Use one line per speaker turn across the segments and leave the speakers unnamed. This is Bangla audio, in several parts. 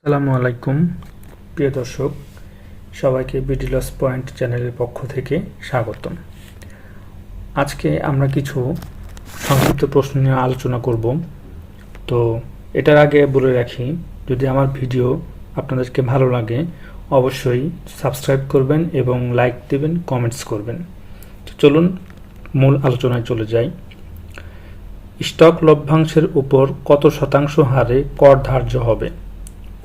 আসসালামু আলাইকুম প্রিয় দর্শক, সবাইকে বিডি লস পয়েন্ট চ্যানেলের পক্ষ থেকে স্বাগতম। আজকে আমরা কিছু সংক্ষিপ্ত প্রশ্ন নিয়ে আলোচনা করব। তো এটার আগে বলে রাখি, যদি আমার ভিডিও আপনাদেরকে ভালো লাগে অবশ্যই সাবস্ক্রাইব করবেন এবং লাইক দেবেন, কমেন্টস করবেন। তো চলুন মূল আলোচনায় চলে যাই। স্টক লভ্যাংশের উপর কত শতাংশ হারে কর ধার্য হবে?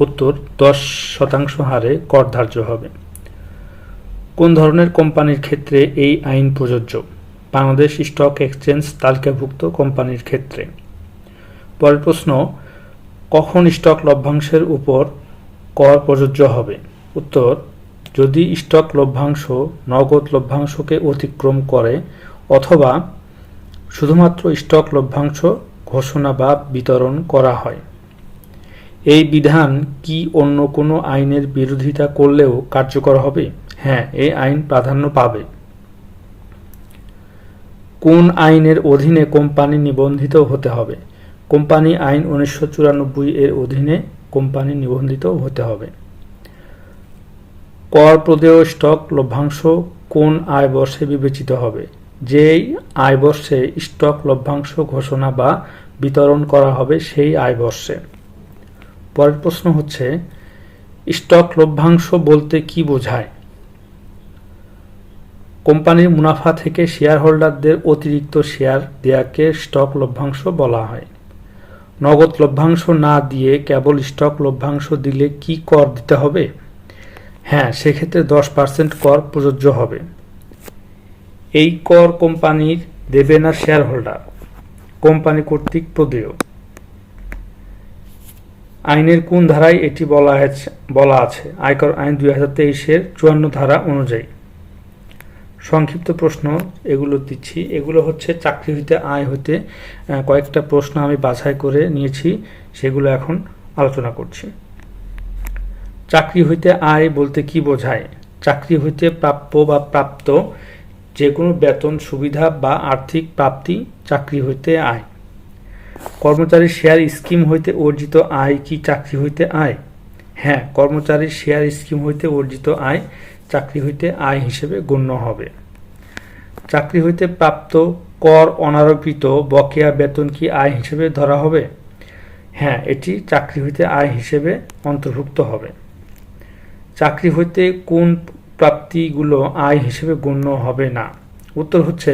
উত্তর 10% হারে কর ধার্য হবে। কোন ধরনের কোম্পানির ক্ষেত্রে এই আইন প্রযোজ্য? বাংলাদেশ স্টক এক্সচেঞ্জ তালিকাভুক্ত কোম্পানির ক্ষেত্রে। পরের প্রশ্ন, কখন স্টক লভ্যাংশের উপর কর প্রযোজ্য হবে? উত্তর, যদি স্টক লভ্যাংশ নগদ লভ্যাংশকে অতিক্রম করে অথবা শুধুমাত্র স্টক লভ্যাংশ ঘোষণা বা বিতরণ করা হয়। এই বিধান কি অন্য কোনো আইনের বিরোধিতা করলেও কার্যকর হবে? হ্যাঁ, এই আইন প্রাধান্য পাবে। কোন আইনের অধীনে কোম্পানি নিবন্ধিত হতে হবে? কোম্পানি আইন 1994 এর অধীনে কোম্পানি নিবন্ধিত হতে হবে। কর প্রদেয় স্টক লভ্যাংশ কোন আয় বর্ষে বিবেচিত হবে? যেই আয় বর্ষে স্টক লভ্যাংশ ঘোষণা বা বিতরণ করা হবে সেই আয় বর্ষে। পরের প্রশ্ন হচ্ছে, স্টক লভ্যাংশ বলতে কি বোঝায়? কোম্পানির মুনাফা থেকে শেয়ার হোল্ডারদের অতিরিক্ত শেয়ার দেয়াকে স্টক লভ্যাংশ বলা হয়। নগদ লভ্যাংশ না দিয়ে কেবল স্টক লভ্যাংশ দিলে কি কর দিতে হবে? হ্যাঁ, সেক্ষেত্রে 10% কর প্রযোজ্য হবে। এই কর কোম্পানির দেবে না শেয়ার হোল্ডার, কোম্পানি কর্তৃক প্রদেয়। আইনের কোন ধারায় এটি বলা আছে? আয়কর আইন 2023-এর 54 ধারা অনুযায়ী। সংক্ষিপ্ত প্রশ্ন এগুলো দিচ্ছি, এগুলো হচ্ছে চাকরি হইতে আয় হইতে কয়েকটা প্রশ্ন আমি বাছাই করে নিয়েছি, সেগুলো এখন আলোচনা করছি। চাকরি হইতে আয় বলতে কি বোঝায়? চাকরি হইতে প্রাপ্য বা প্রাপ্ত যে কোনো বেতন, সুবিধা বা আর্থিক প্রাপ্তি চাকরি হইতে আয়। কর্মচারীর শেয়ার স্কিম হইতে অর্জিত আয় কি চাকরি হইতে আয়? হ্যাঁ, কর্মচারীর শেয়ার স্কিম হইতে অর্জিত আয় চাকরি হইতে আয় হিসেবে গণ্য হবে। চাকরি হইতে প্রাপ্ত কর অনারোপিত বকেয়া বেতন কি আয় হিসেবে ধরা হবে? হ্যাঁ, এটি চাকরি হইতে আয় হিসেবে অন্তর্ভুক্ত হবে। চাকরি হইতে কোন প্রাপ্তিগুলো আয় হিসেবে গণ্য হবে না? উত্তর হচ্ছে,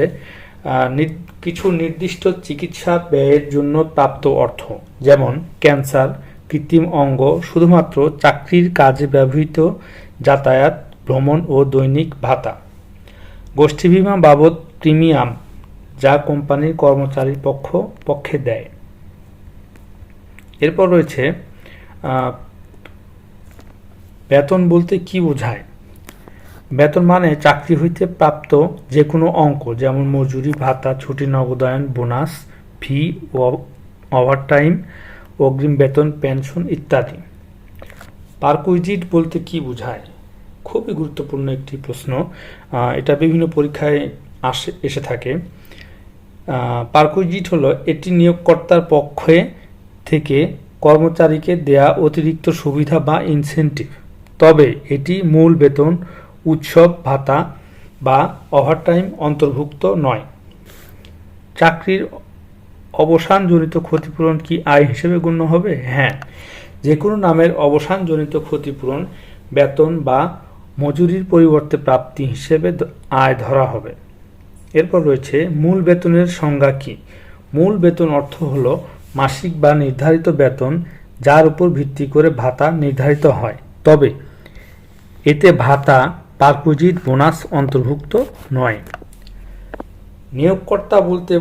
কিছু নির্দিষ্ট চিকিৎসা ব্যয়ের জন্য প্রাপ্ত অর্থ, যেমন ক্যান্সার, কৃত্রিম অঙ্গ, শুধুমাত্র চাকরির কাজে ব্যবহৃত যাতায়াত, ভ্রমণ ও দৈনিক ভাতা। গোষ্ঠী বীমা বাবদ প্রিমিয়াম যা কোম্পানির কর্মচারীর পক্ষে দেয়। এরপর রয়েছে, বেতন বলতে কি বোঝায়? বেতন মানে চাকরি হইতে প্রাপ্ত যে কোনো অঙ্ক, যেমন মজুরি, ভাতা, ছুটি, নগদায়ন, বোনাস, ফি, ওভারটাইম, অগ্রিম বেতন, পেনশন ইত্যাদি। পারকুইজিট বলতে কি বোঝায়? খুবই গুরুত্বপূর্ণ একটি প্রশ্ন, এটা বিভিন্ন পরীক্ষায় এসে থাকে। পারকুইজিট হলো এটি নিয়োগকর্তার পক্ষে থেকে কর্মচারীকে দেয়া অতিরিক্ত সুবিধা বা ইনসেন্টিভ, তবে এটি মূল বেতন, উৎসব ভাতা বা ওভারটাইম অন্তর্ভুক্ত নয়। চাকরির অবসানজনিত ক্ষতিপূরণ কি আয় হিসেবে গণ্য হবে? হ্যাঁ, যে কোনো নামের অবসানজনিত ক্ষতিপূরণ বেতন বা মজুরির পরিবর্তে প্রাপ্তি হিসেবে আয় ধরা হবে। এরপর রয়েছে, মূল বেতনের সংজ্ঞা কি? মূল বেতন অর্থ হলো মাসিক বা নির্ধারিত বেতন যার উপর ভিত্তি করে ভাতা নির্ধারিত হয়, তবে এতে ভাতা, পারকুইজিট, বোনাস অন্তর্ভুক্ত নয়। নিয়োগকর্তা বলতে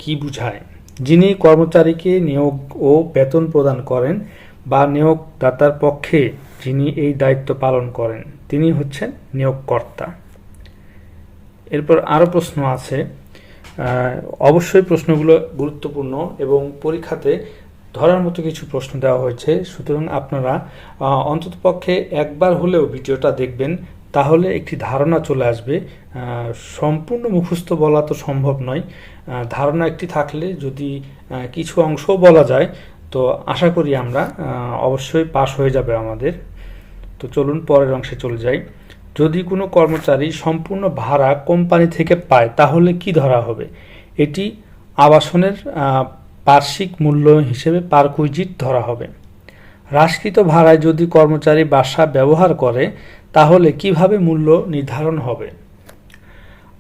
কি বোঝায়? যিনি কর্মচারীকে নিয়োগ ও বেতন প্রদান করেন বা নিয়োগদাতার পক্ষে যিনি এই দায়িত্ব পালন করেন তিনি হচ্ছেন নিয়োগকর্তা। এরপর আরও প্রশ্ন আছে, অবশ্যই প্রশ্নগুলো গুরুত্বপূর্ণ এবং পরীক্ষাতে ধরার মতো কিছু প্রশ্ন দেওয়া হয়েছে, সুতরাং আপনারা অন্ততপক্ষে একবার হলেও ভিডিওটা দেখবেন, তাহলে একটি ধারণা চলে আসবে। সম্পূর্ণ মুখস্থ বলা তো সম্ভব নয়, ধারণা একটি থাকলে যদি কিছু অংশও বলা যায় তো তো আশা করি আমরা অবশ্যই পাস হয়ে যাবে আমাদের। তো চলুন পরের অংশে চলে যাই। যদি কোনো কর্মচারী সম্পূর্ণ ভাড়া কোম্পানি থেকে পায় তাহলে কি ধরা হবে? এটি আবাসনের বার্ষিক মূল্য হিসেবে পারকুইজিট ধরা হবে। হ্রাসকৃত ভাড়ায় যদি কর্মচারী বাসা ব্যবহার করে তাহলে কিভাবে মূল্য নির্ধারণ হবে?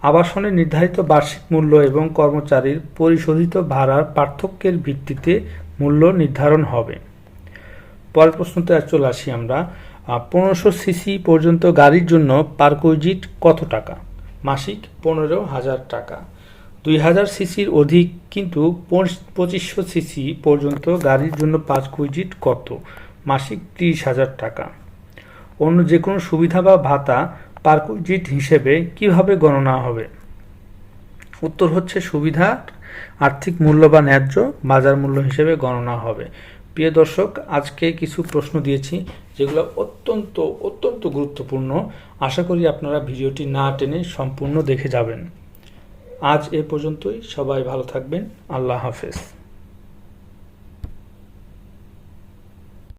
আবাসনের নির্ধারিত বার্ষিক মূল্য এবং কর্মচারীর পরিশোধিত ভাড়ার পার্থক্যের ভিত্তিতে মূল্য নির্ধারণ হবে। পরের প্রশ্নতে চলে আসি আমরা। 1500 সিসি পর্যন্ত গাড়ির জন্য পারকুইজিট কত টাকা? মাসিক 15,000 টাকা। 2000 সিসির অধিক কিন্তু 2500 সিসি পর্যন্ত গাড়ির জন্য পারকুইজিট কত? মাসিক 30,000 টাকা। অন্য যে কোনো সুবিধা বা ভাতা পারকুইজিট হিসেবে কিভাবে গণনা হবে? উত্তর হচ্ছে সুবিধা আর্থিক মূল্য বা ন্যায্য বাজার মূল্য হিসেবে গণনা হবে। প্রিয় দর্শক, আজকে কিছু প্রশ্ন দিয়েছি যেগুলো অত্যন্ত অত্যন্ত গুরুত্বপূর্ণ। আশা করি আপনারা ভিডিওটি না টেনে সম্পূর্ণ দেখে যাবেন। আজ এ পর্যন্তই। সবাই ভালো থাকবেন। আল্লাহ হাফেজ।